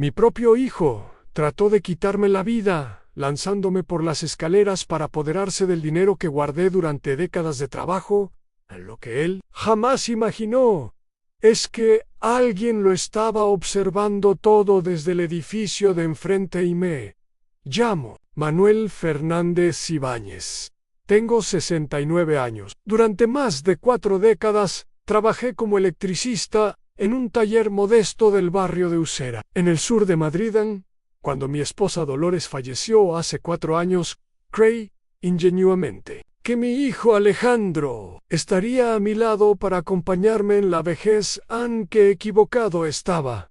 Mi propio hijo trató de quitarme la vida, lanzándome por las escaleras para apoderarse del dinero que guardé durante décadas de trabajo. Lo que él jamás imaginó es que alguien lo estaba observando todo desde el edificio de enfrente y me llamo Manuel Fernández Ibáñez. Tengo 69 años. Durante más de 4 décadas trabajé como electricista en un taller modesto del barrio de Usera, en el sur de Madrid. Cuando mi esposa Dolores falleció hace 4 años, creí, ingenuamente, que mi hijo Alejandro estaría a mi lado para acompañarme en la vejez. Qué equivocado estaba.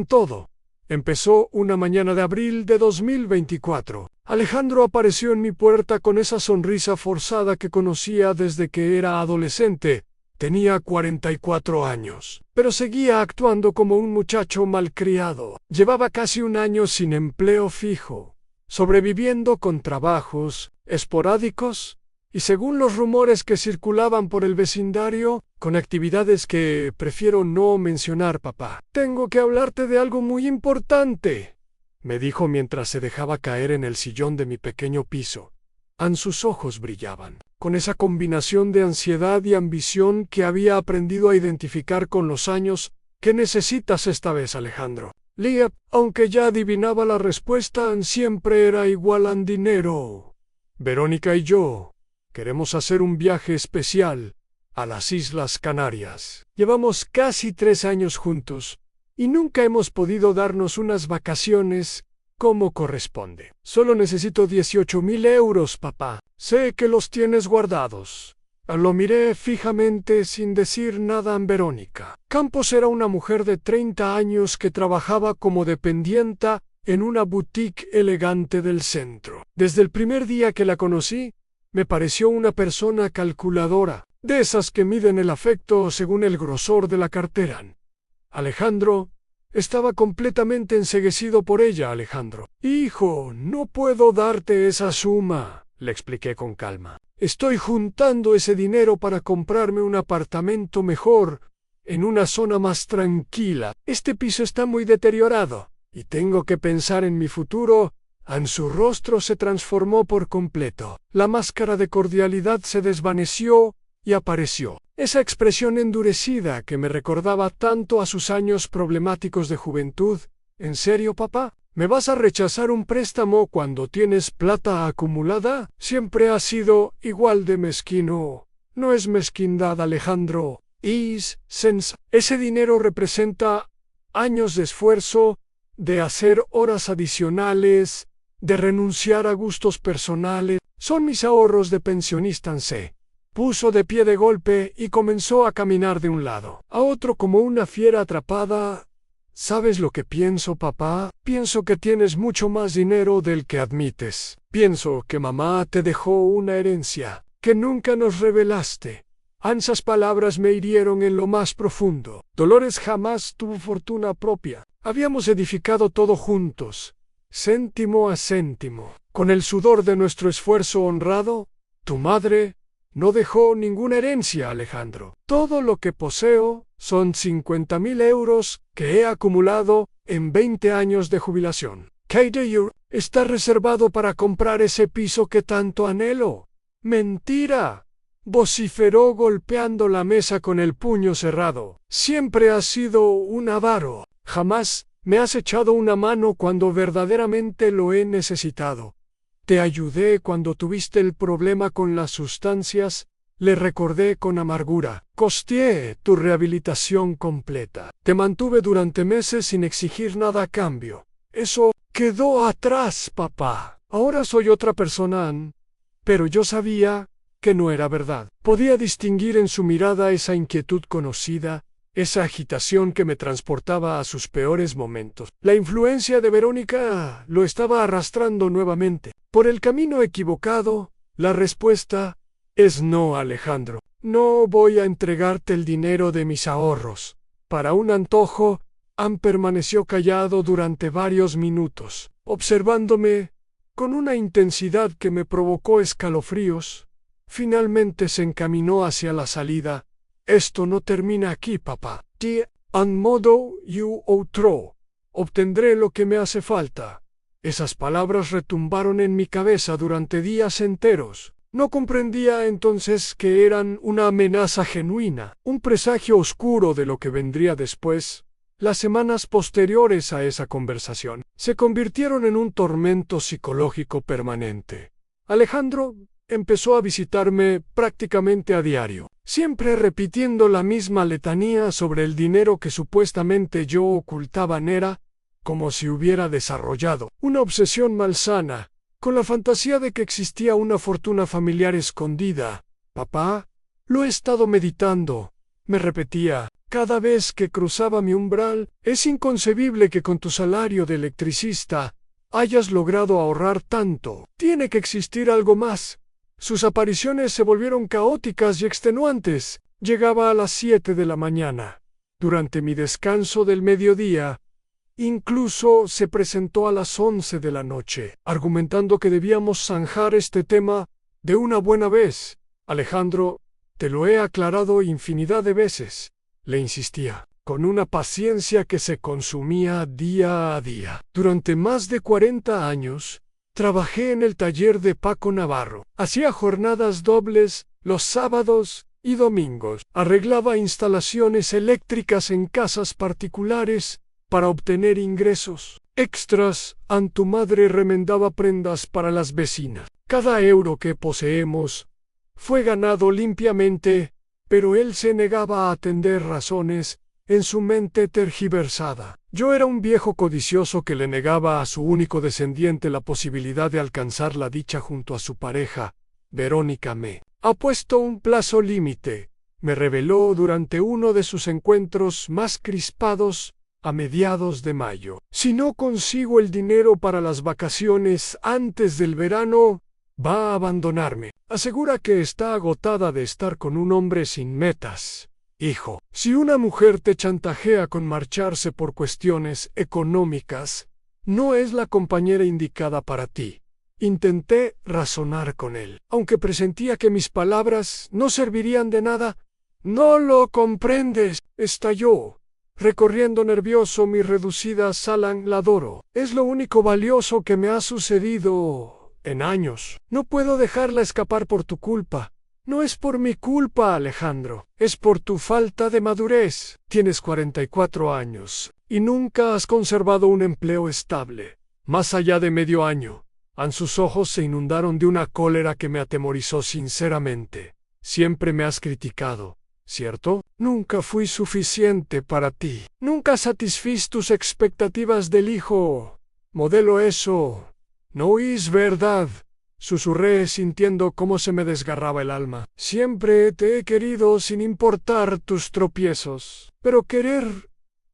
Todo empezó una mañana de abril de 2024. Alejandro apareció en mi puerta con esa sonrisa forzada que conocía desde que era adolescente. Tenía 44 años, pero seguía actuando como un muchacho malcriado. Llevaba casi un año sin empleo fijo, sobreviviendo con trabajos esporádicos y, según los rumores que circulaban por el vecindario, con actividades que prefiero no mencionar. Papá, tengo que hablarte de algo muy importante, me dijo mientras se dejaba caer en el sillón de mi pequeño piso. Sus ojos brillaban, con esa combinación de ansiedad y ambición que había aprendido a identificar con los años. ¿Qué necesitas esta vez, Alejandro? Liam, aunque ya adivinaba la respuesta, siempre era igual. Dinero. Verónica y yo queremos hacer un viaje especial a las Islas Canarias. Llevamos casi 3 años juntos y nunca hemos podido darnos unas vacaciones como corresponde. Solo necesito 18.000 euros, papá. Sé que los tienes guardados. Lo miré fijamente sin decir nada a Verónica. Campos era una mujer de 30 años que trabajaba como dependienta en una boutique elegante del centro. Desde el primer día que la conocí, me pareció una persona calculadora, de esas que miden el afecto según el grosor de la cartera. Alejandro estaba completamente enceguecido por ella. Alejandro, hijo, no puedo darte esa suma, le expliqué con calma. Estoy juntando ese dinero para comprarme un apartamento mejor, en una zona más tranquila. Este piso está muy deteriorado y tengo que pensar en mi futuro. Su rostro se transformó por completo. La máscara de cordialidad se desvaneció y apareció esa expresión endurecida que me recordaba tanto a sus años problemáticos de juventud. ¿En serio, papá? ¿Me vas a rechazar un préstamo cuando tienes plata acumulada? Siempre has sido igual de mezquino. No es mezquindad, Alejandro. Ese dinero representa años de esfuerzo, de hacer horas adicionales, de renunciar a gustos personales. Son mis ahorros de pensionista. Se puso de pie de golpe y comenzó a caminar de un lado a otro como una fiera atrapada. ¿Sabes lo que pienso, papá? Pienso que tienes mucho más dinero del que admites. Pienso que mamá te dejó una herencia que nunca nos revelaste. Esas palabras me hirieron en lo más profundo. Dolores jamás tuvo fortuna propia. Habíamos edificado todo juntos, céntimo a céntimo, con el sudor de nuestro esfuerzo honrado. Tu madre no dejó ninguna herencia, Alejandro. Todo lo que poseo son 50.000 euros que he acumulado en 20 años de jubilación. Kate está reservado para comprar ese piso que tanto anhelo. Mentira, vociferó golpeando la mesa con el puño cerrado. Siempre has sido un avaro. Jamás me has echado una mano cuando verdaderamente lo he necesitado. Te ayudé cuando tuviste el problema con las sustancias, le recordé con amargura. Costeé tu rehabilitación completa. Te mantuve durante meses sin exigir nada a cambio. Eso quedó atrás, papá. Ahora soy otra persona. Pero yo sabía que no era verdad. Podía distinguir en su mirada esa inquietud conocida, esa agitación que me transportaba a sus peores momentos. La influencia de Verónica lo estaba arrastrando nuevamente por el camino equivocado. La respuesta es no, Alejandro. No voy a entregarte el dinero de mis ahorros para un antojo. Permaneció callado durante varios minutos, observándome con una intensidad que me provocó escalofríos. Finalmente se encaminó hacia la salida. Esto no termina aquí, papá. De un modo u otro, obtendré lo que me hace falta. Esas palabras retumbaron en mi cabeza durante días enteros. No comprendía entonces que eran una amenaza genuina, un presagio oscuro de lo que vendría después. Las semanas posteriores a esa conversación se convirtieron en un tormento psicológico permanente. Alejandro empezó a visitarme prácticamente a diario, siempre repitiendo la misma letanía sobre el dinero que supuestamente yo ocultaba en Era, como si hubiera desarrollado una obsesión malsana, con la fantasía de que existía una fortuna familiar escondida. Papá, lo he estado meditando, me repetía, cada vez que cruzaba mi umbral. Es inconcebible que con tu salario de electricista hayas logrado ahorrar tanto. Tiene que existir algo más. Sus apariciones se volvieron caóticas y extenuantes. Llegaba a las 7 de la mañana. Durante mi descanso del mediodía, incluso se presentó a las 11 de la noche, argumentando que debíamos zanjar este tema de una buena vez. Alejandro, te lo he aclarado infinidad de veces, le insistía, con una paciencia que se consumía día a día. Durante más de 40 años, trabajé en el taller de Paco Navarro. Hacía jornadas dobles los sábados y domingos. Arreglaba instalaciones eléctricas en casas particulares para obtener ingresos extras. Tu madre remendaba prendas para las vecinas. Cada euro que poseemos fue ganado limpiamente, pero él se negaba a atender razones en su mente tergiversada. Yo era un viejo codicioso que le negaba a su único descendiente la posibilidad de alcanzar la dicha junto a su pareja. Verónica me ha puesto un plazo límite, me reveló durante uno de sus encuentros más crispados a mediados de mayo. Si no consigo el dinero para las vacaciones antes del verano, va a abandonarme. Asegura que está agotada de estar con un hombre sin metas. Hijo, si una mujer te chantajea con marcharse por cuestiones económicas, no es la compañera indicada para ti. Intenté razonar con él, aunque presentía que mis palabras no servirían de nada. No lo comprendes, estalló, recorriendo nervioso mi reducida sala en Ladoro. Es lo único valioso que me ha sucedido en años. No puedo dejarla escapar por tu culpa. No es por mi culpa, Alejandro. Es por tu falta de madurez. Tienes 44 años y nunca has conservado un empleo estable. Más allá de medio año. Sus ojos se inundaron de una cólera que me atemorizó sinceramente. Siempre me has criticado, ¿cierto? Nunca fui suficiente para ti. Nunca satisfiz tus expectativas del hijo. Modelo eso. No es verdad, susurré sintiendo cómo se me desgarraba el alma. Siempre te he querido sin importar tus tropiezos. Pero querer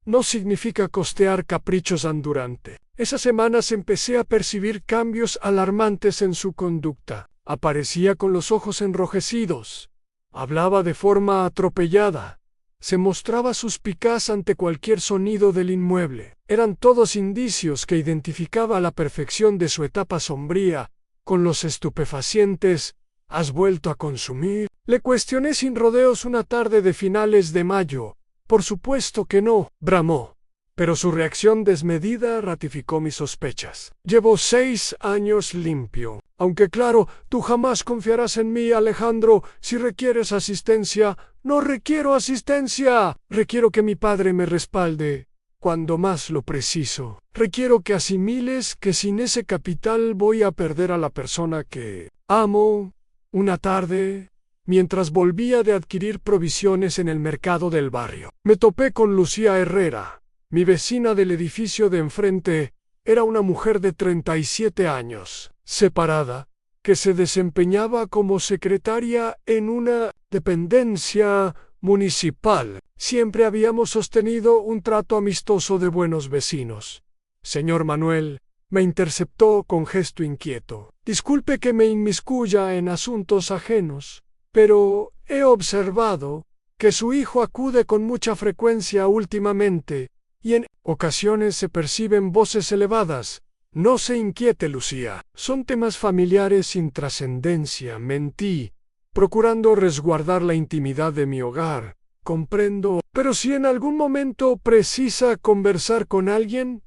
no significa costear caprichos durante. Esas semanas empecé a percibir cambios alarmantes en su conducta. Aparecía con los ojos enrojecidos. Hablaba de forma atropellada. Se mostraba suspicaz ante cualquier sonido del inmueble. Eran todos indicios que identificaba a la perfección de su etapa sombría, con los estupefacientes. ¿Has vuelto a consumir? Le cuestioné sin rodeos una tarde de finales de mayo. Por supuesto que no, bramó. Pero su reacción desmedida ratificó mis sospechas. Llevo 6 años limpio. Aunque claro, tú jamás confiarás en mí, Alejandro. Si requieres asistencia, no requiero asistencia. Requiero que mi padre me respalde cuando más lo preciso. Requiero que asimiles que sin ese capital voy a perder a la persona que amo. Una tarde, mientras volvía de adquirir provisiones en el mercado del barrio, me topé con Lucía Herrera. Mi vecina del edificio de enfrente era una mujer de 37 años, separada, que se desempeñaba como secretaria en una dependencia municipal. Siempre habíamos sostenido un trato amistoso de buenos vecinos. Señor Manuel, me interceptó con gesto inquieto. Disculpe que me inmiscuya en asuntos ajenos, pero he observado que su hijo acude con mucha frecuencia últimamente, y en ocasiones se perciben voces elevadas. No se inquiete, Lucía. Son temas familiares sin trascendencia. Mentí, procurando resguardar la intimidad de mi hogar. Comprendo. Pero si en algún momento precisa conversar con alguien,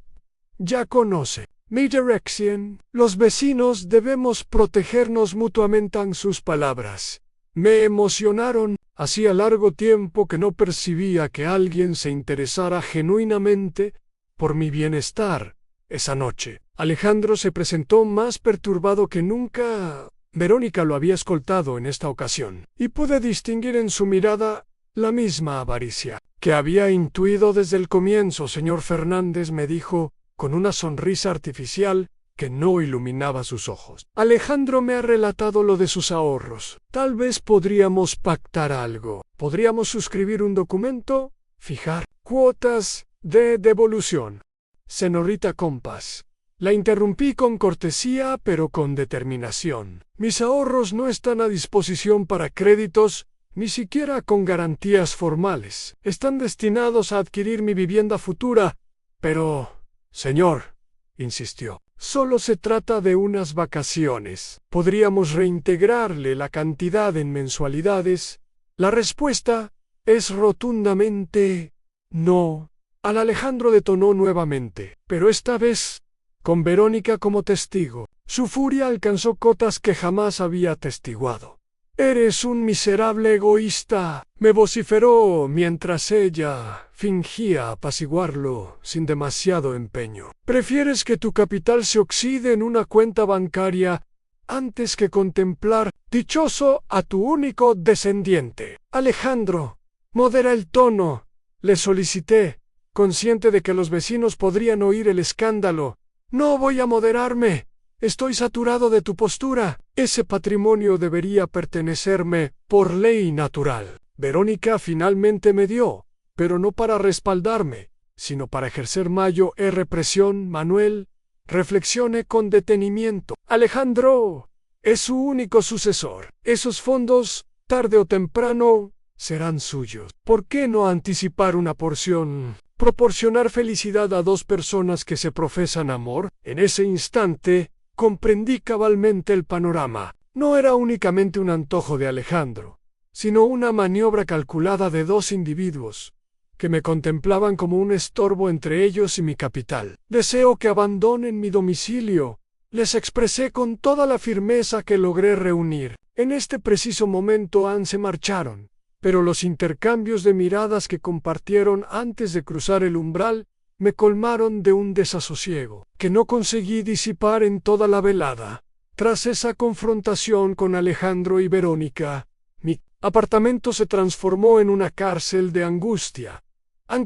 Ya conoce mi dirección. Los vecinos debemos protegernos mutuamente en sus palabras. Me emocionaron. Hacía largo tiempo que no percibía que alguien se interesara genuinamente por mi bienestar. Esa noche, Alejandro se presentó más perturbado que nunca. Verónica lo había escoltado en esta ocasión, y pude distinguir en su mirada la misma avaricia que había intuido desde el comienzo. Señor Fernández, me dijo, con una sonrisa artificial que no iluminaba sus ojos. Alejandro me ha relatado lo de sus ahorros. Tal vez podríamos pactar algo. Podríamos suscribir un documento, fijar cuotas de devolución. Señorita Compas. La interrumpí con cortesía, pero con determinación. Mis ahorros no están a disposición para créditos, ni siquiera con garantías formales. Están destinados a adquirir mi vivienda futura, pero... Señor, insistió, solo se trata de unas vacaciones. ¿Podríamos reintegrarle la cantidad en mensualidades? La respuesta es rotundamente no. Al Alejandro detonó nuevamente, pero esta vez con Verónica como testigo. Su furia alcanzó cotas que jamás había atestiguado. «Eres un miserable egoísta», me vociferó mientras ella fingía apaciguarlo sin demasiado empeño. «Prefieres que tu capital se oxide en una cuenta bancaria antes que contemplar dichoso a tu único descendiente». «Alejandro, modera el tono», le solicité, consciente de que los vecinos podrían oír el escándalo. «No voy a moderarme. Estoy saturado de tu postura. Ese patrimonio debería pertenecerme por ley natural». Verónica finalmente me dio, pero no para respaldarme, sino para ejercer mayor represión. «Manuel, reflexione con detenimiento. Alejandro es su único sucesor. Esos fondos, tarde o temprano, serán suyos. ¿Por qué no anticipar una porción? Proporcionar felicidad a dos personas que se profesan amor». En ese instante comprendí cabalmente el panorama. No era únicamente un antojo de Alejandro, sino una maniobra calculada de dos individuos que me contemplaban como un estorbo entre ellos y mi capital. «Deseo que abandonen mi domicilio», les expresé con toda la firmeza que logré reunir. En este preciso momento se marcharon, pero los intercambios de miradas que compartieron antes de cruzar el umbral me colmaron de un desasosiego que no conseguí disipar en toda la velada. Tras esa confrontación con Alejandro y Verónica, mi apartamento se transformó en una cárcel de angustia.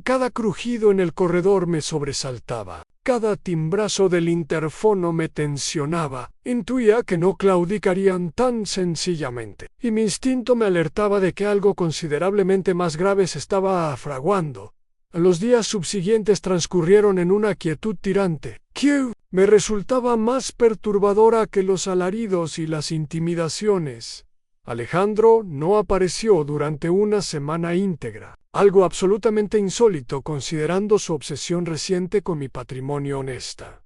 Cada crujido en el corredor me sobresaltaba. Cada timbrazo del interfono me tensionaba. Intuía que no claudicarían tan sencillamente, y mi instinto me alertaba de que algo considerablemente más grave se estaba fraguando. Los días subsiguientes transcurrieron en una quietud tirante, que me resultaba más perturbadora que los alaridos y las intimidaciones. Alejandro no apareció durante una semana íntegra, algo absolutamente insólito considerando su obsesión reciente con mi patrimonio honesta.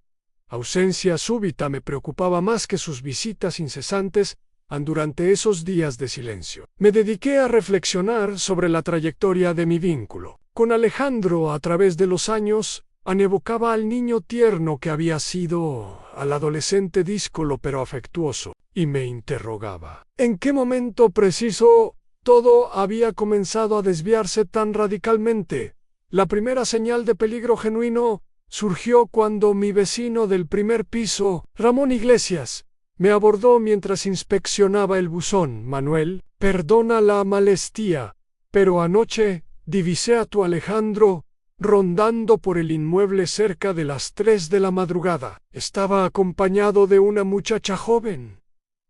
Ausencia súbita me preocupaba más que sus visitas incesantes durante esos días de silencio. Me dediqué a reflexionar sobre la trayectoria de mi vínculo con Alejandro a través de los años. Evocaba al niño tierno que había sido, al adolescente díscolo pero afectuoso, y me interrogaba. ¿En qué momento preciso todo había comenzado a desviarse tan radicalmente? La primera señal de peligro genuino surgió cuando mi vecino del primer piso, Ramón Iglesias, me abordó mientras inspeccionaba el buzón. «Manuel, perdona la molestia, pero anoche divisé a tu Alejandro rondando por el inmueble cerca de las 3 de la madrugada. Estaba acompañado de una muchacha joven,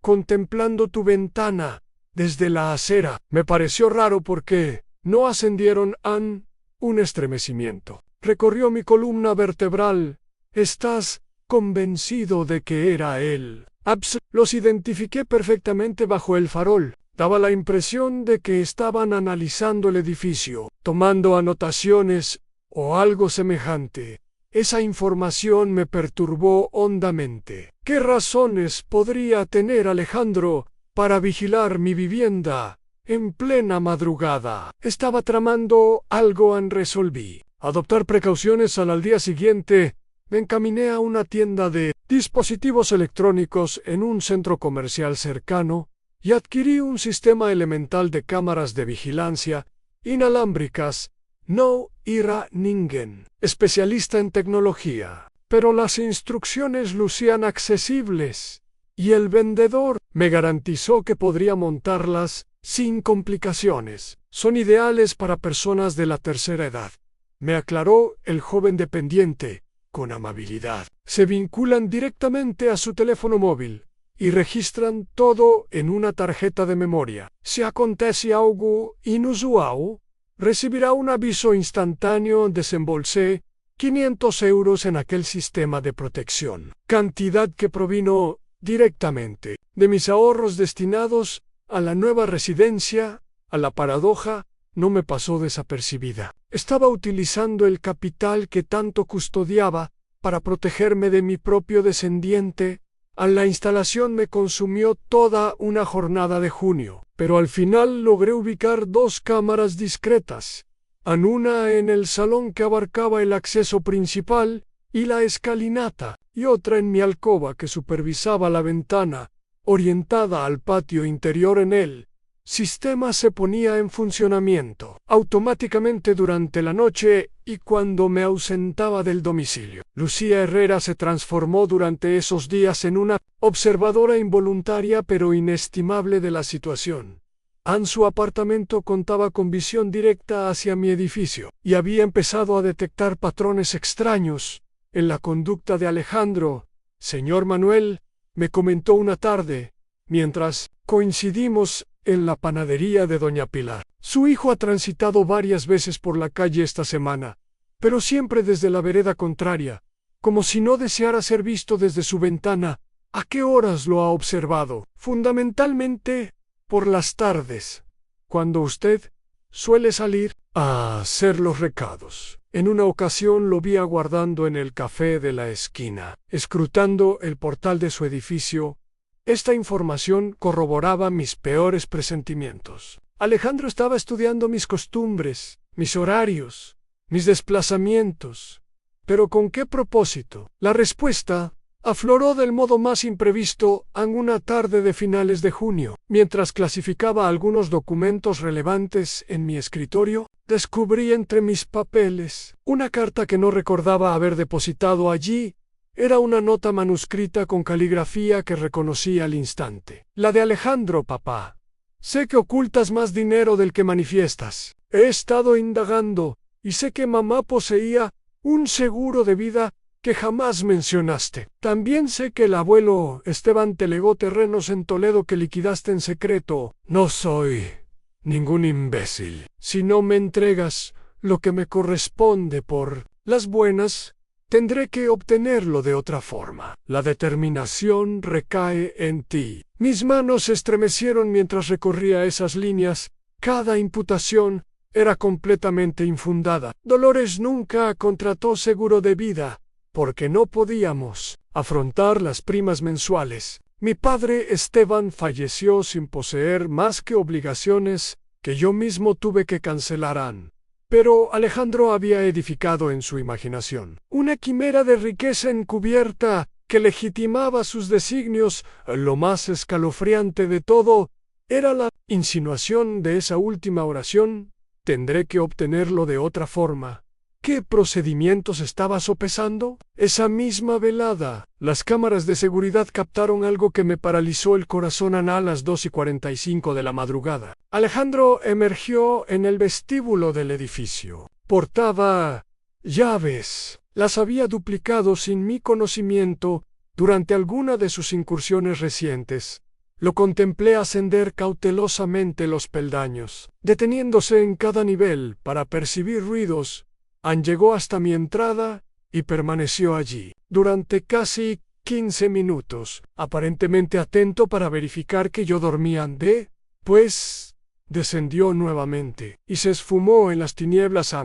contemplando tu ventana desde la acera». Me pareció raro porque no ascendieron un estremecimiento recorrió mi columna vertebral. «¿Estás convencido de que era él?» Los identifiqué perfectamente bajo el farol. Daba la impresión de que estaban analizando el edificio, tomando anotaciones o algo semejante. Esa información me perturbó hondamente. ¿Qué razones podría tener Alejandro para vigilar mi vivienda en plena madrugada? Estaba tramando algo. Resolví adoptar precauciones. Al día siguiente me encaminé a una tienda de dispositivos electrónicos en un centro comercial cercano y adquirí un sistema elemental de cámaras de vigilancia inalámbricas No Ira Ningen, especialista en tecnología. Pero las instrucciones lucían accesibles y el vendedor me garantizó que podría montarlas sin complicaciones. Son ideales para personas de la tercera edad, me aclaró el joven dependiente con amabilidad. Se vinculan directamente a su teléfono móvil y registran todo en una tarjeta de memoria. Si acontece algo inusual, recibirá un aviso instantáneo. Desembolsé 500 euros en aquel sistema de protección, cantidad que provino directamente de mis ahorros destinados a la nueva residencia. A la paradoja no me pasó desapercibida. Estaba utilizando el capital que tanto custodiaba para protegerme de mi propio descendiente. La instalación me consumió toda una jornada de junio, pero al final logré ubicar 2 cámaras discretas, una en el salón que abarcaba el acceso principal y la escalinata, y otra en mi alcoba que supervisaba la ventana, orientada al patio interior. En el sistema se ponía en funcionamiento automáticamente durante la noche y cuando me ausentaba del domicilio. Lucía Herrera se transformó durante esos días en una observadora involuntaria pero inestimable de la situación. Su apartamento contaba con visión directa hacia mi edificio y había empezado a detectar patrones extraños en la conducta de Alejandro. Señor Manuel, me comentó una tarde, mientras coincidimos en la panadería de doña Pilar. Su hijo ha transitado varias veces por la calle esta semana, pero siempre desde la vereda contraria, como si no deseara ser visto desde su ventana. ¿A qué horas lo ha observado? Fundamentalmente por las tardes, cuando usted suele salir a hacer los recados. En una ocasión lo vi aguardando en el café de la esquina, escrutando el portal de su edificio. Esta información corroboraba mis peores presentimientos. Alejandro estaba estudiando mis costumbres, mis horarios, mis desplazamientos. ¿Pero con qué propósito? La respuesta afloró del modo más imprevisto en una tarde de finales de junio. Mientras clasificaba algunos documentos relevantes en mi escritorio, descubrí entre mis papeles una carta que no recordaba haber depositado allí. Era una nota manuscrita con caligrafía que reconocí al instante. La de Alejandro: papá, sé que ocultas más dinero del que manifiestas. He estado indagando y sé que mamá poseía un seguro de vida que jamás mencionaste. También sé que el abuelo Esteban te legó terrenos en Toledo que liquidaste en secreto. No soy ningún imbécil. Si no me entregas lo que me corresponde por las buenas, tendré que obtenerlo de otra forma. La determinación recae en ti. Mis manos se estremecieron mientras recorría esas líneas. Cada imputación era completamente infundada. Dolores nunca contrató seguro de vida, porque no podíamos afrontar las primas mensuales. Mi padre Esteban falleció sin poseer más que obligaciones que yo mismo tuve que cancelar. Pero Alejandro había edificado en su imaginación una quimera de riqueza encubierta que legitimaba sus designios. Lo más escalofriante de todo era la insinuación de esa última oración: tendré que obtenerlo de otra forma. ¿Qué procedimientos estaba sopesando? Esa misma velada, las cámaras de seguridad captaron algo que me paralizó el corazón. A las 2:45 de la madrugada, Alejandro emergió en el vestíbulo del edificio. Portaba llaves. Las había duplicado sin mi conocimiento durante alguna de sus incursiones recientes. Lo contemplé ascender cautelosamente los peldaños, deteniéndose en cada nivel para percibir ruidos. Llegó hasta mi entrada y permaneció allí durante casi 15 minutos, aparentemente atento para verificar que yo dormía. Pues descendió nuevamente y se esfumó en las tinieblas.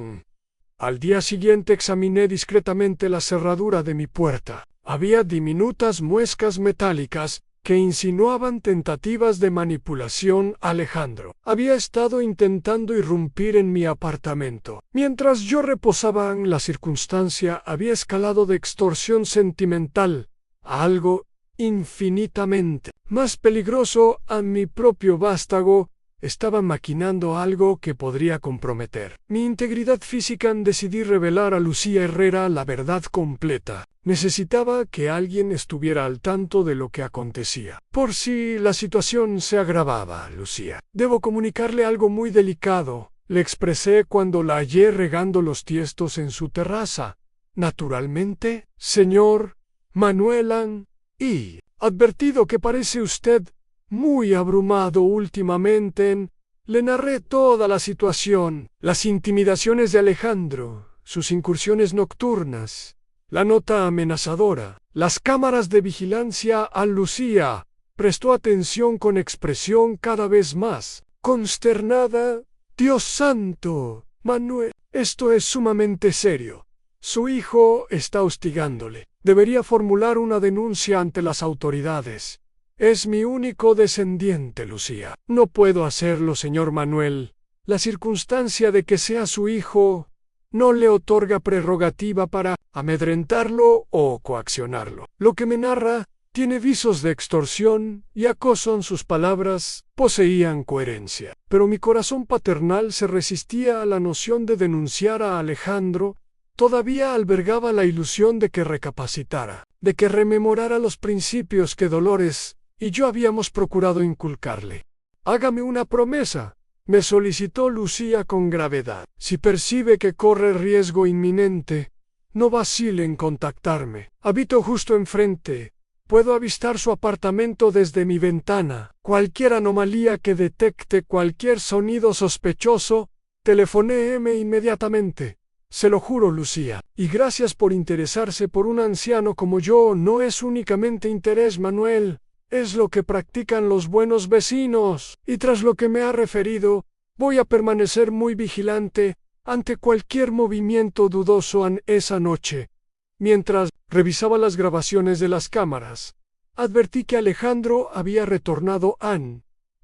Al día siguiente examiné discretamente la cerradura de mi puerta. Había diminutas muescas metálicas que insinuaban tentativas de manipulación. Alejandro había estado intentando irrumpir en mi apartamento. Mientras yo reposaba, la circunstancia había escalado de extorsión sentimental a algo infinitamente más peligroso. A mi propio vástago estaba maquinando algo que podría comprometer mi integridad física. Decidí revelar a Lucía Herrera la verdad completa. Necesitaba que alguien estuviera al tanto de lo que acontecía. Por si la situación se agravaba, Lucía, debo comunicarle algo muy delicado, le expresé cuando la hallé regando los tiestos en su terraza. Naturalmente, señor Manuelan, y advertido que parece usted muy abrumado últimamente, le narré toda la situación, las intimidaciones de Alejandro, sus incursiones nocturnas, la nota amenazadora, las cámaras de vigilancia. A Lucía prestó atención con expresión cada vez más consternada. Dios santo, Manuel, esto es sumamente serio. Su hijo está hostigándole. Debería formular una denuncia ante las autoridades. Es mi único descendiente, Lucía. No puedo hacerlo, señor Manuel. La circunstancia de que sea su hijo no le otorga prerrogativa para amedrentarlo o coaccionarlo. Lo que me narra tiene visos de extorsión y acoso. Sus palabras poseían coherencia, pero mi corazón paternal se resistía a la noción de denunciar a Alejandro. Todavía albergaba la ilusión de que recapacitara, de que rememorara los principios que Dolores y yo habíamos procurado inculcarle. Hágame una promesa, me solicitó Lucía con gravedad. Si percibe que corre riesgo inminente, no vacile en contactarme. Habito justo enfrente. Puedo avistar su apartamento desde mi ventana. Cualquier anomalía que detecte, cualquier sonido sospechoso, telefonéeme inmediatamente. Se lo juro, Lucía. Y gracias por interesarse por un anciano como yo. No es únicamente interés, Manuel. Es lo que practican los buenos vecinos. Y tras lo que me ha referido, voy a permanecer muy vigilante ante cualquier movimiento dudoso esa noche. Mientras revisaba las grabaciones de las cámaras, advertí que Alejandro había retornado.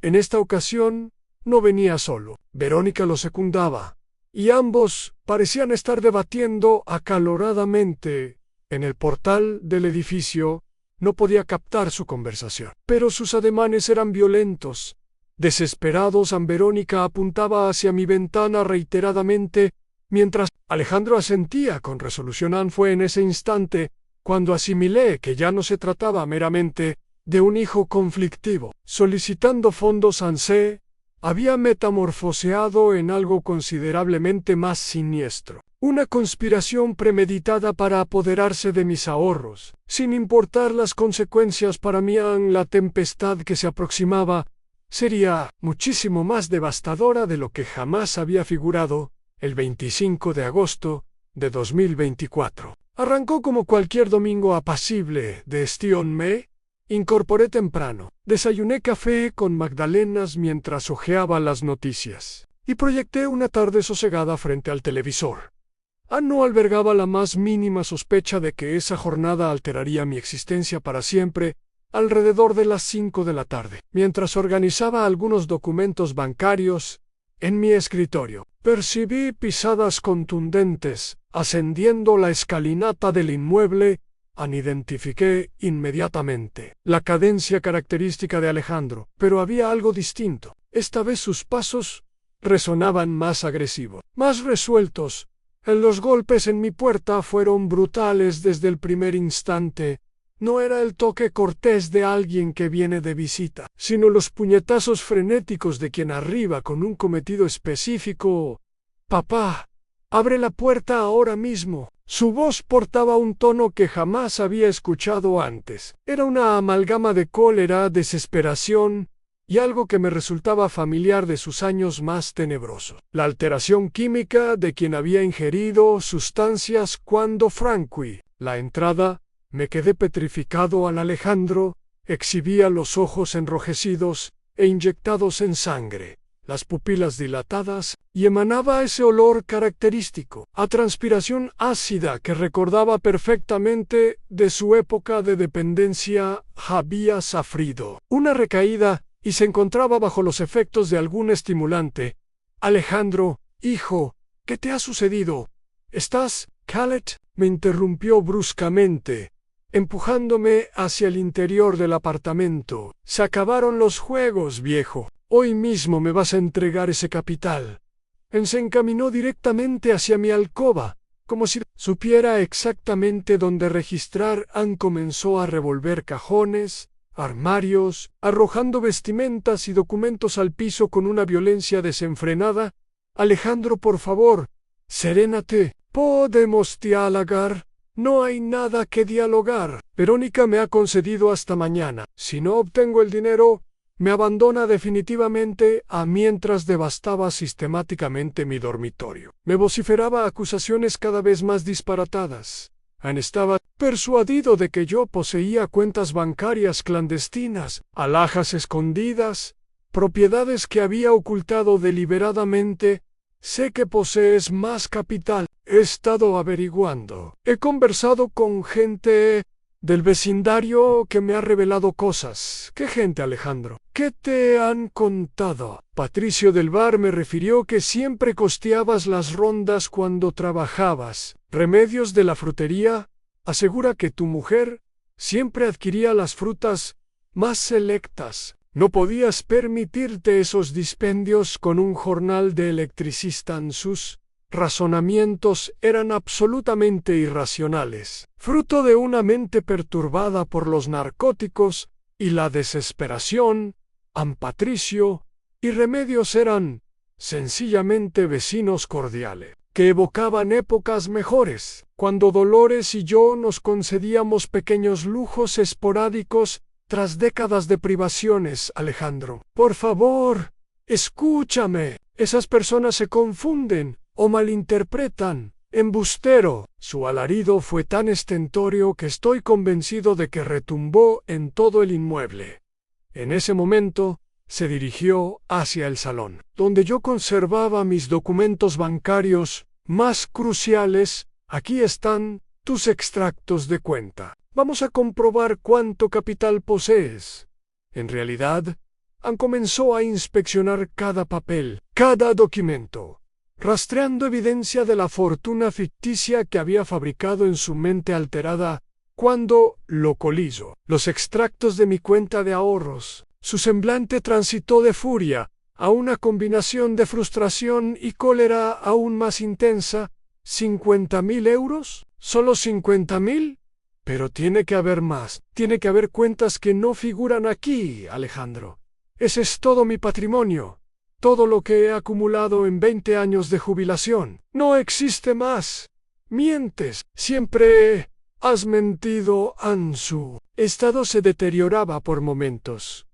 En esta ocasión, no venía solo. Verónica lo secundaba, y ambos parecían estar debatiendo acaloradamente. En el portal del edificio no podía captar su conversación, pero sus ademanes eran violentos. Desesperados, Verónica apuntaba hacia mi ventana reiteradamente, mientras Alejandro asentía con resolución. Fue en ese instante cuando asimilé que ya no se trataba meramente de un hijo conflictivo. Solicitando fondos, se había metamorfoseado en algo considerablemente más siniestro. Una conspiración premeditada para apoderarse de mis ahorros, sin importar las consecuencias para mí. La tempestad que se aproximaba sería muchísimo más devastadora de lo que jamás había figurado. El 25 de agosto de 2024. Arrancó como cualquier domingo apacible de Estion. Me incorporé temprano. Desayuné café con magdalenas mientras hojeaba las noticias, y proyecté una tarde sosegada frente al televisor. No albergaba la más mínima sospecha de que esa jornada alteraría mi existencia para siempre. Alrededor de las 5 de la tarde, mientras organizaba algunos documentos bancarios en mi escritorio, percibí pisadas contundentes ascendiendo la escalinata del inmueble. Identifiqué inmediatamente la cadencia característica de Alejandro, pero había algo distinto. Esta vez sus pasos resonaban más agresivos, más resueltos. Los golpes en mi puerta fueron brutales desde el primer instante. No era el toque cortés de alguien que viene de visita, sino los puñetazos frenéticos de quien arriba con un cometido específico. «Papá, abre la puerta ahora mismo». Su voz portaba un tono que jamás había escuchado antes. Era una amalgama de cólera, desesperación y algo que me resultaba familiar de sus años más tenebrosos. La alteración química de quien había ingerido sustancias cuando franquí la entrada. Me quedé petrificado. Alejandro exhibía los ojos enrojecidos e inyectados en sangre. las pupilas dilatadas, y emanaba ese olor característico, a transpiración ácida que recordaba perfectamente de su época de dependencia. Había sufrido una recaída y se encontraba bajo los efectos de algún estimulante. Alejandro, hijo, ¿qué te ha sucedido? ¿Estás, Khaled? Me interrumpió bruscamente, empujándome hacia el interior del apartamento. Se acabaron los juegos, viejo. Hoy mismo me vas a entregar ese capital. Se encaminó directamente hacia mi alcoba, como si supiera exactamente dónde registrar. Comenzó a revolver cajones, armarios, arrojando vestimentas y documentos al piso con una violencia desenfrenada. Alejandro, por favor, serénate. ¿Podemos dialogar? No hay nada que dialogar. Verónica me ha concedido hasta mañana. Si no obtengo el dinero, me abandona definitivamente. Mientras devastaba sistemáticamente mi dormitorio, me vociferaba acusaciones cada vez más disparatadas. Estaba persuadido de que yo poseía cuentas bancarias clandestinas, alhajas escondidas, propiedades que había ocultado deliberadamente. Sé que posees más capital. He estado averiguando. He conversado con gente del vecindario que me ha revelado cosas. ¿Qué gente, Alejandro? ¿Qué te han contado? Patricio del bar me refirió que siempre costeabas las rondas cuando trabajabas. Remedios de la frutería asegura que tu mujer siempre adquiría las frutas más selectas. No podías permitirte esos dispendios con un jornal de electricista. Sus razonamientos eran absolutamente irracionales, fruto de una mente perturbada por los narcóticos y la desesperación. Patricio y Remedios eran sencillamente vecinos cordiales, que evocaban épocas mejores, cuando Dolores y yo nos concedíamos pequeños lujos esporádicos tras décadas de privaciones. Alejandro, por favor, escúchame. Esas personas se confunden o malinterpretan. Embustero. Su alarido fue tan estentóreo que estoy convencido de que retumbó en todo el inmueble. En ese momento, se dirigió hacia el salón, donde yo conservaba mis documentos bancarios más cruciales. Aquí están tus extractos de cuenta. Vamos a comprobar cuánto capital posees. En realidad, comenzó a inspeccionar cada papel, cada documento, rastreando evidencia de la fortuna ficticia que había fabricado en su mente alterada cuando localizó los extractos de mi cuenta de ahorros. Su semblante transitó de furia a una combinación de frustración y cólera aún más intensa. ¿50.000 euros? ¿Solo 50.000? Pero tiene que haber más. Tiene que haber cuentas que no figuran aquí, Alejandro. Ese es todo mi patrimonio. Todo lo que he acumulado en 20 años de jubilación. No existe más. Mientes. Siempre has mentido. Su estado se deterioraba por momentos.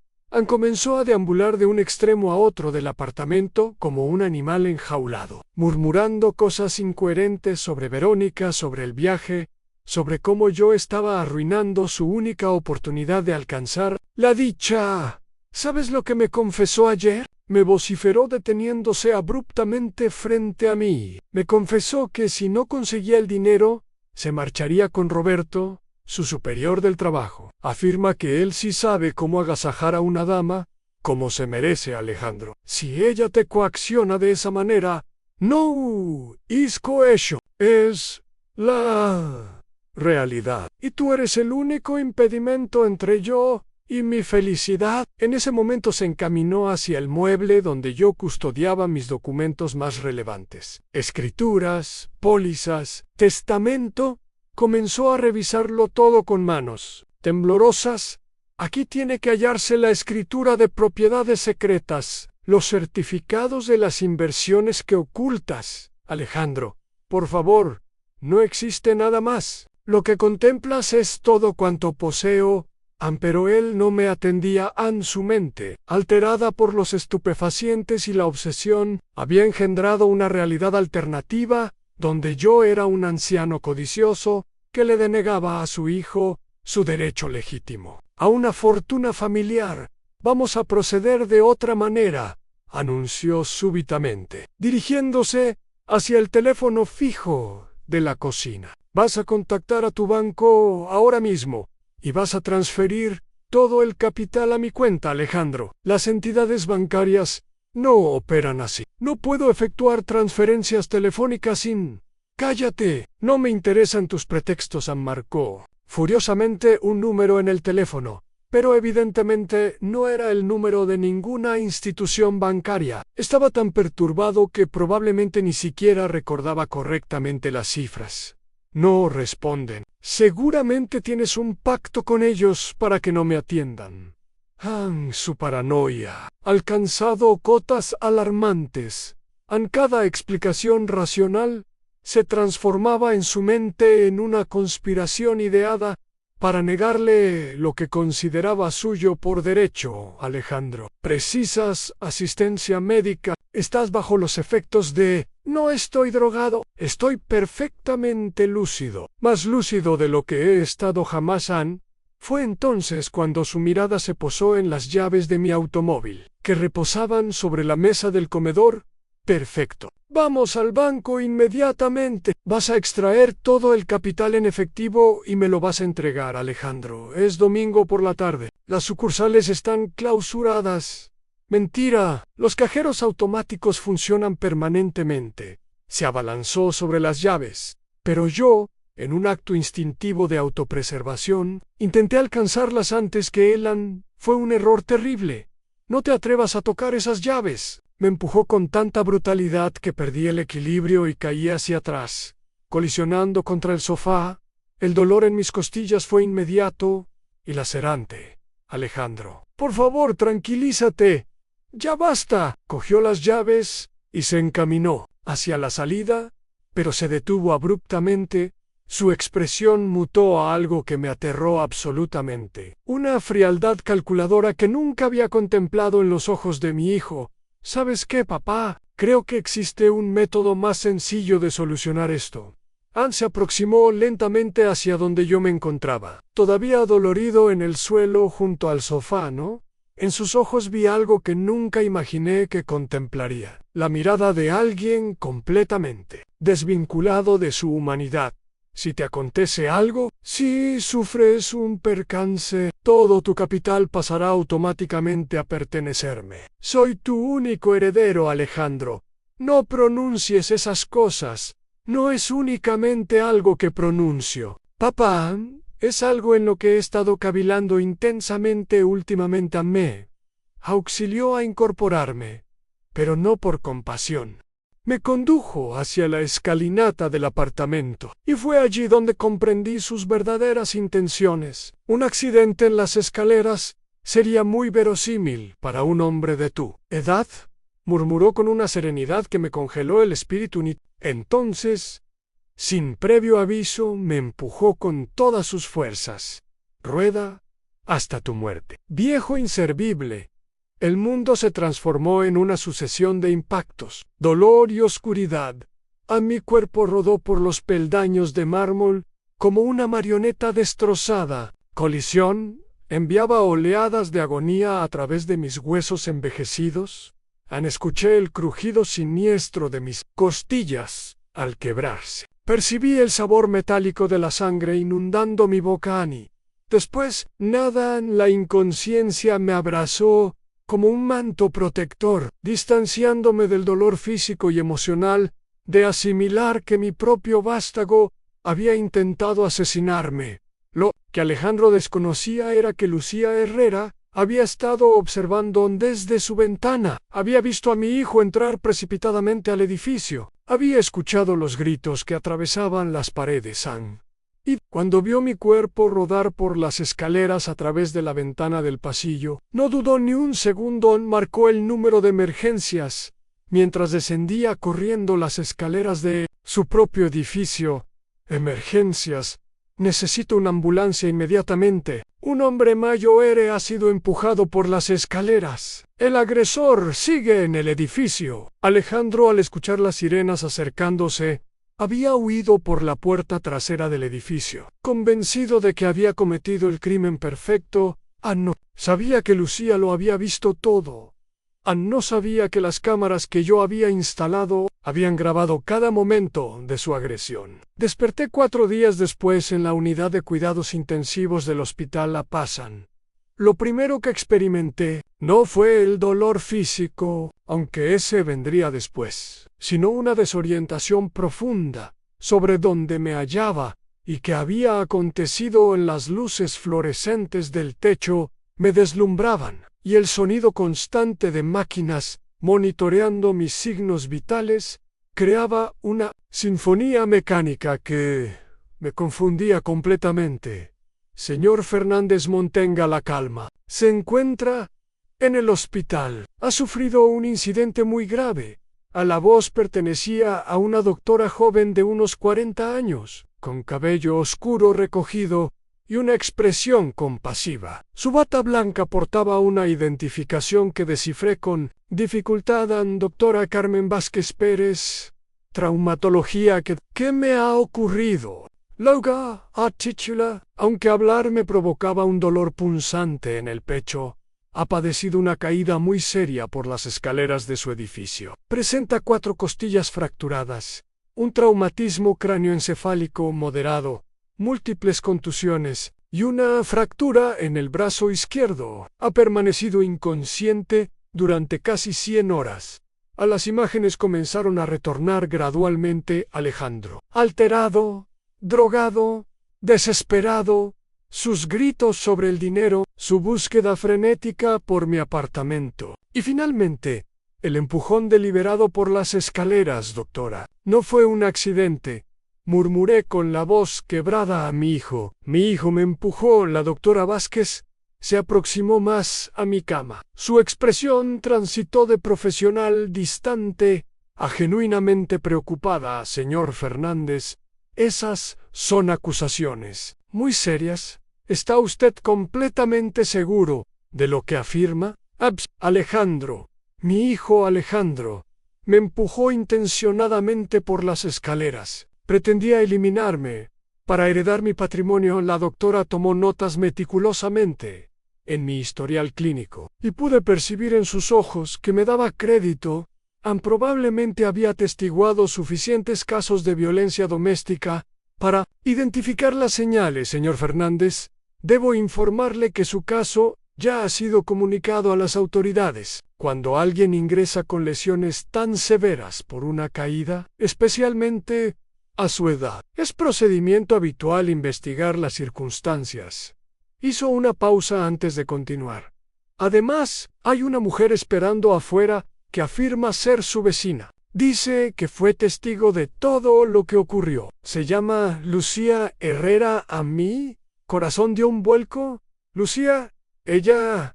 Comenzó a deambular de un extremo a otro del apartamento como un animal enjaulado, murmurando cosas incoherentes sobre Verónica, sobre el viaje, sobre cómo yo estaba arruinando su única oportunidad de alcanzar la dicha. ¿Sabes lo que me confesó ayer? Me vociferó deteniéndose abruptamente frente a mí. Me confesó que si no conseguía el dinero, se marcharía con Roberto, su superior del trabajo. Afirma que él sí sabe cómo agasajar a una dama, como se merece, Alejandro. Si ella te coacciona de esa manera, no is coercion, es la realidad. Y tú eres el único impedimento entre yo y mi felicidad. En ese momento se encaminó hacia el mueble donde yo custodiaba mis documentos más relevantes. Escrituras, pólizas, testamento. Comenzó a revisarlo todo con manos temblorosas. Aquí tiene que hallarse la escritura de propiedades secretas, los certificados de las inversiones que ocultas. Alejandro, por favor, no existe nada más. Lo que contemplas es todo cuanto poseo. Pero él no me atendía. Su mente, alterada por los estupefacientes y la obsesión, había engendrado una realidad alternativa, donde yo era un anciano codicioso que le denegaba a su hijo su derecho legítimo a una fortuna familiar. Vamos a proceder de otra manera. anunció súbitamente, dirigiéndose hacia el teléfono fijo de la cocina. Vas a contactar a tu banco ahora mismo y vas a transferir todo el capital a mi cuenta, Alejandro. Las entidades bancarias no operan así. No puedo efectuar transferencias telefónicas sin... Cállate, no me interesan tus pretextos, marcó furiosamente un número en el teléfono, pero evidentemente no era el número de ninguna institución bancaria. Estaba tan perturbado que probablemente ni siquiera recordaba correctamente las cifras. No responden. Seguramente tienes un pacto con ellos para que no me atiendan. Su paranoia ha alcanzado cotas alarmantes. Cada explicación racional se transformaba en su mente en una conspiración ideada para negarle lo que consideraba suyo por derecho. Alejandro, precisas asistencia médica. Estás bajo los efectos de... No estoy drogado. Estoy perfectamente lúcido. Más lúcido de lo que he estado jamás. Fue entonces cuando su mirada se posó en las llaves de mi automóvil, que reposaban sobre la mesa del comedor. Perfecto. Vamos al banco inmediatamente. Vas a extraer todo el capital en efectivo y me lo vas a entregar, Alejandro. Es domingo por la tarde. Las sucursales están clausuradas. Mentira. Los cajeros automáticos funcionan permanentemente. Se abalanzó sobre las llaves. Pero yo, en un acto instintivo de autopreservación, intenté alcanzarlas antes que él. Fue un error terrible. No te atrevas a tocar esas llaves. Me empujó con tanta brutalidad que perdí el equilibrio y caí hacia atrás, colisionando contra el sofá. El dolor en mis costillas fue inmediato y lacerante. Alejandro, por favor, tranquilízate. Ya basta. Cogió las llaves y se encaminó hacia la salida, pero se detuvo abruptamente. Su expresión mutó a algo que me aterró absolutamente. Una frialdad calculadora que nunca había contemplado en los ojos de mi hijo. ¿Sabes qué, papá? Creo que existe un método más sencillo de solucionar esto. Se aproximó lentamente hacia donde yo me encontraba, todavía dolorido en el suelo junto al sofá, ¿no? En sus ojos vi algo que nunca imaginé que contemplaría. La mirada de alguien completamente desvinculado de su humanidad. Si te acontece algo, si sufres un percance, todo tu capital pasará automáticamente a pertenecerme. Soy tu único heredero, Alejandro. No pronuncies esas cosas. No es únicamente algo que pronuncio. Papá, es algo en lo que he estado cavilando intensamente últimamente. Me auxilió a incorporarme, pero no por compasión. Me condujo hacia la escalinata del apartamento, y fue allí donde comprendí sus verdaderas intenciones. Un accidente en las escaleras sería muy verosímil para un hombre de tu edad, murmuró con una serenidad que me congeló el espíritu. Entonces, sin previo aviso, me empujó con todas sus fuerzas. Rueda hasta tu muerte. Viejo inservible. El mundo se transformó en una sucesión de impactos, dolor y oscuridad. Mi cuerpo rodó por los peldaños de mármol como una marioneta destrozada. Colisión enviaba oleadas de agonía a través de mis huesos envejecidos. Escuché el crujido siniestro de mis costillas al quebrarse. Percibí el sabor metálico de la sangre inundando mi boca. Después, la inconsciencia me abrazó como un manto protector, distanciándome del dolor físico y emocional de asimilar que mi propio vástago había intentado asesinarme. Lo que Alejandro desconocía era que Lucía Herrera había estado observando desde su ventana. Había visto a mi hijo entrar precipitadamente al edificio. Había escuchado los gritos que atravesaban las paredes. Y cuando vio mi cuerpo rodar por las escaleras a través de la ventana del pasillo, no dudó ni un segundo. Marcó el número de emergencias mientras descendía corriendo las escaleras de su propio edificio. Emergencias. Necesito una ambulancia inmediatamente. Un hombre mayor ha sido empujado por las escaleras. El agresor sigue en el edificio. Alejandro, al escuchar las sirenas acercándose, había huido por la puerta trasera del edificio, convencido de que había cometido el crimen perfecto. No. Sabía que Lucía lo había visto todo. No sabía que las cámaras que yo había instalado habían grabado cada momento de su agresión. Desperté 4 días después en la unidad de cuidados intensivos del Hospital La Pasan. Lo primero que experimenté no fue el dolor físico, aunque ese vendría después, sino una desorientación profunda sobre dónde me hallaba y qué había acontecido. En las luces fluorescentes del techo me deslumbraban, y el sonido constante de máquinas monitoreando mis signos vitales creaba una sinfonía mecánica que me confundía completamente. Señor Fernández, mantenga la calma. Se encuentra en el hospital. Ha sufrido un incidente muy grave. A la voz pertenecía a una doctora joven de unos 40 años, con cabello oscuro recogido y una expresión compasiva. Su bata blanca portaba una identificación que descifré con dificultad. Doctora Carmen Vázquez Pérez, traumatología. ¿Qué me ha ocurrido? Loga, titula. Aunque hablar me provocaba un dolor punzante en el pecho, ha padecido una caída muy seria por las escaleras de su edificio. Presenta 4 costillas fracturadas, un traumatismo cráneoencefálico moderado, múltiples contusiones y una fractura en el brazo izquierdo. Ha permanecido inconsciente durante casi 100 horas. A las imágenes comenzaron a retornar gradualmente Alejandro. Alterado, drogado, desesperado, sus gritos sobre el dinero, su búsqueda frenética por mi apartamento. Y finalmente, el empujón deliberado por las escaleras, doctora. No fue un accidente, murmuré con la voz quebrada a mi hijo. Mi hijo me empujó. La doctora Vázquez se aproximó más a mi cama. Su expresión transitó de profesional distante a genuinamente preocupada. Señor Fernández, esas son acusaciones muy serias. ¿Está usted completamente seguro de lo que afirma? Alejandro, mi hijo Alejandro, me empujó intencionadamente por las escaleras. Pretendía eliminarme para heredar mi patrimonio. La doctora tomó notas meticulosamente en mi historial clínico y pude percibir en sus ojos que me daba crédito. Probablemente había atestiguado suficientes casos de violencia doméstica para identificar las señales. Señor Fernández, debo informarle que su caso ya ha sido comunicado a las autoridades. Cuando alguien ingresa con lesiones tan severas por una caída, especialmente a su edad, es procedimiento habitual investigar las circunstancias. Hizo una pausa antes de continuar. Además, hay una mujer esperando afuera que afirma ser su vecina. Dice que fue testigo de todo lo que ocurrió. Se llama Lucía Herrera. A mí, corazón dio un vuelco. Lucía, ella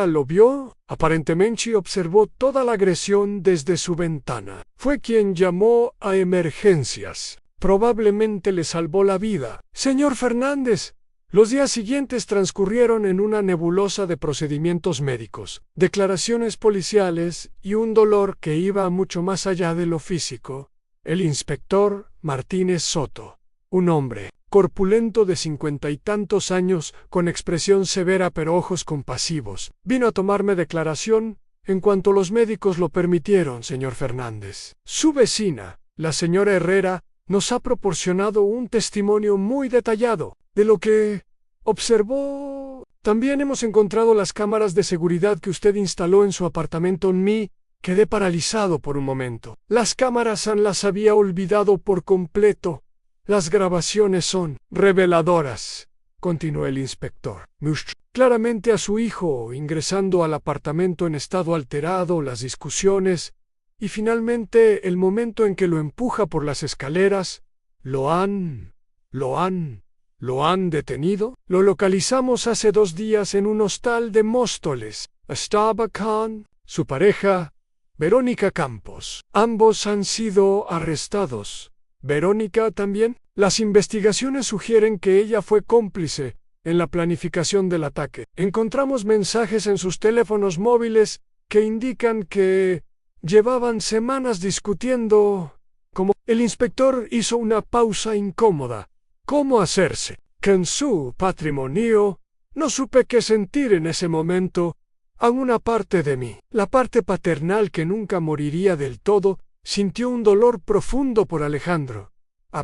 lo vio. Aparentemente observó toda la agresión desde su ventana. Fue quien llamó a emergencias. Probablemente le salvó la vida. Señor Fernández, los días siguientes transcurrieron en una nebulosa de procedimientos médicos, declaraciones policiales y un dolor que iba mucho más allá de lo físico. El inspector Martínez Soto, un hombre corpulento de 50 y tantos años, con expresión severa pero ojos compasivos, vino a tomarme declaración en cuanto los médicos lo permitieron. Señor Fernández, su vecina, la señora Herrera, nos ha proporcionado un testimonio muy detallado de lo que observó. También hemos encontrado las cámaras de seguridad que usted instaló en su apartamento. Quedé paralizado por un momento. Las cámaras las había olvidado por completo. Las grabaciones son reveladoras, continuó el inspector. Claramente a su hijo ingresando al apartamento en estado alterado, las discusiones y finalmente el momento en que lo empuja por las escaleras. ¿Lo han detenido? Lo localizamos hace 2 días en un hostal de Móstoles. Estaba con su pareja, Verónica Campos. Ambos han sido arrestados. ¿Verónica también? Las investigaciones sugieren que ella fue cómplice en la planificación del ataque. Encontramos mensajes en sus teléfonos móviles que indican que llevaban semanas discutiendo. Como el inspector hizo una pausa incómoda. ¿Cómo hacerse con su patrimonio? No supe qué sentir en ese momento. A una parte de mí, la parte paternal que nunca moriría del todo, sintió un dolor profundo por Alejandro.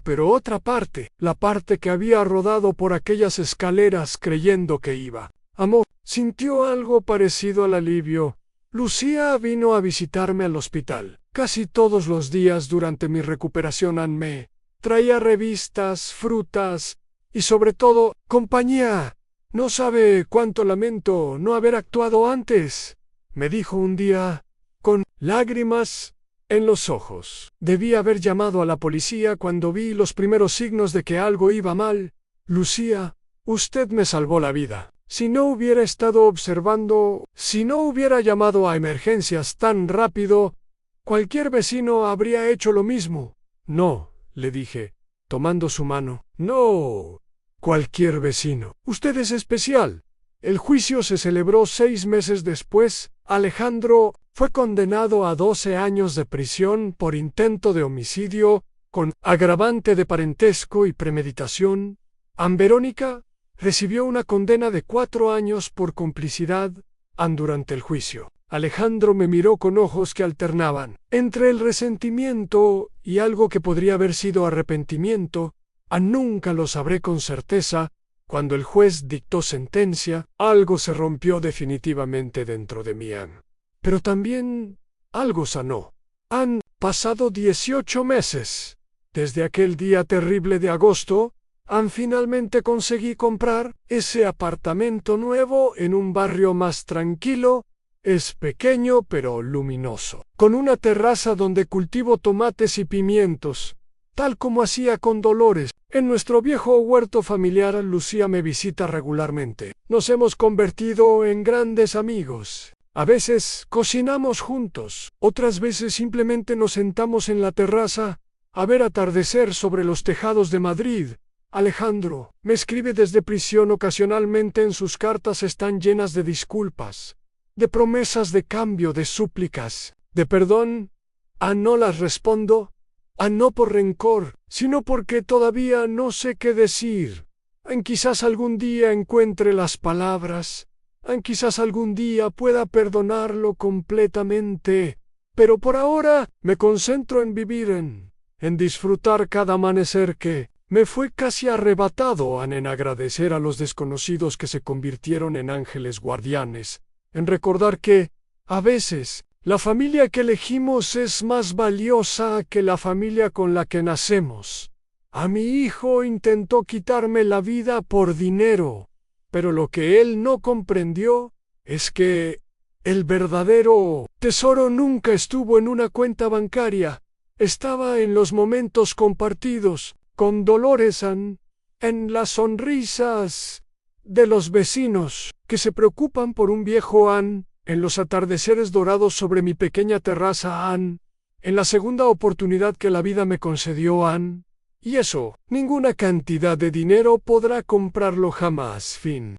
Pero otra parte, la parte que había rodado por aquellas escaleras creyendo que iba a morir, sintió algo parecido al alivio. Lucía vino a visitarme al hospital. Casi todos los días durante mi recuperación me traía revistas, frutas y sobre todo compañía. No sabe cuánto lamento no haber actuado antes, me dijo un día, con lágrimas en los ojos. Debí haber llamado a la policía cuando vi los primeros signos de que algo iba mal. Lucía, usted me salvó la vida. Si no hubiera estado observando, si no hubiera llamado a emergencias tan rápido, cualquier vecino habría hecho lo mismo. No, le dije, tomando su mano. No, cualquier vecino. Usted es especial. El juicio se celebró 6 meses después. Alejandro fue condenado a 12 años de prisión por intento de homicidio, con agravante de parentesco y premeditación. Verónica recibió una condena de 4 años por complicidad. Durante el juicio, Alejandro me miró con ojos que alternaban entre el resentimiento y algo que podría haber sido arrepentimiento. Nunca lo sabré con certeza. Cuando el juez dictó sentencia, algo se rompió definitivamente dentro de mí. Pero también algo sanó. Han pasado 18 meses. Desde aquel día terrible de agosto, finalmente conseguí comprar ese apartamento nuevo en un barrio más tranquilo. Es pequeño pero luminoso, con una terraza donde cultivo tomates y pimientos, tal como hacía con Dolores. En nuestro viejo huerto familiar, Lucía me visita regularmente. Nos hemos convertido en grandes amigos. A veces cocinamos juntos, otras veces simplemente nos sentamos en la terraza a ver atardecer sobre los tejados de Madrid. Alejandro me escribe desde prisión ocasionalmente. En sus cartas están llenas de disculpas, de promesas de cambio, de súplicas, de perdón. No las respondo. No por rencor, sino porque todavía no sé qué decir. Quizás algún día encuentre las palabras. Quizás algún día pueda perdonarlo completamente. Pero por ahora me concentro en vivir, en disfrutar cada amanecer que me fue casi arrebatado, en agradecer a los desconocidos que se convirtieron en ángeles guardianes, en recordar que, a veces, la familia que elegimos es más valiosa que la familia con la que nacemos. Mi hijo intentó quitarme la vida por dinero, pero lo que él no comprendió es que el verdadero tesoro nunca estuvo en una cuenta bancaria, estaba en los momentos compartidos con Dolores, en las sonrisas de los vecinos que se preocupan por un viejo, en los atardeceres dorados sobre mi pequeña terraza, en la segunda oportunidad que la vida me concedió, y eso, ninguna cantidad de dinero podrá comprarlo jamás. Fin.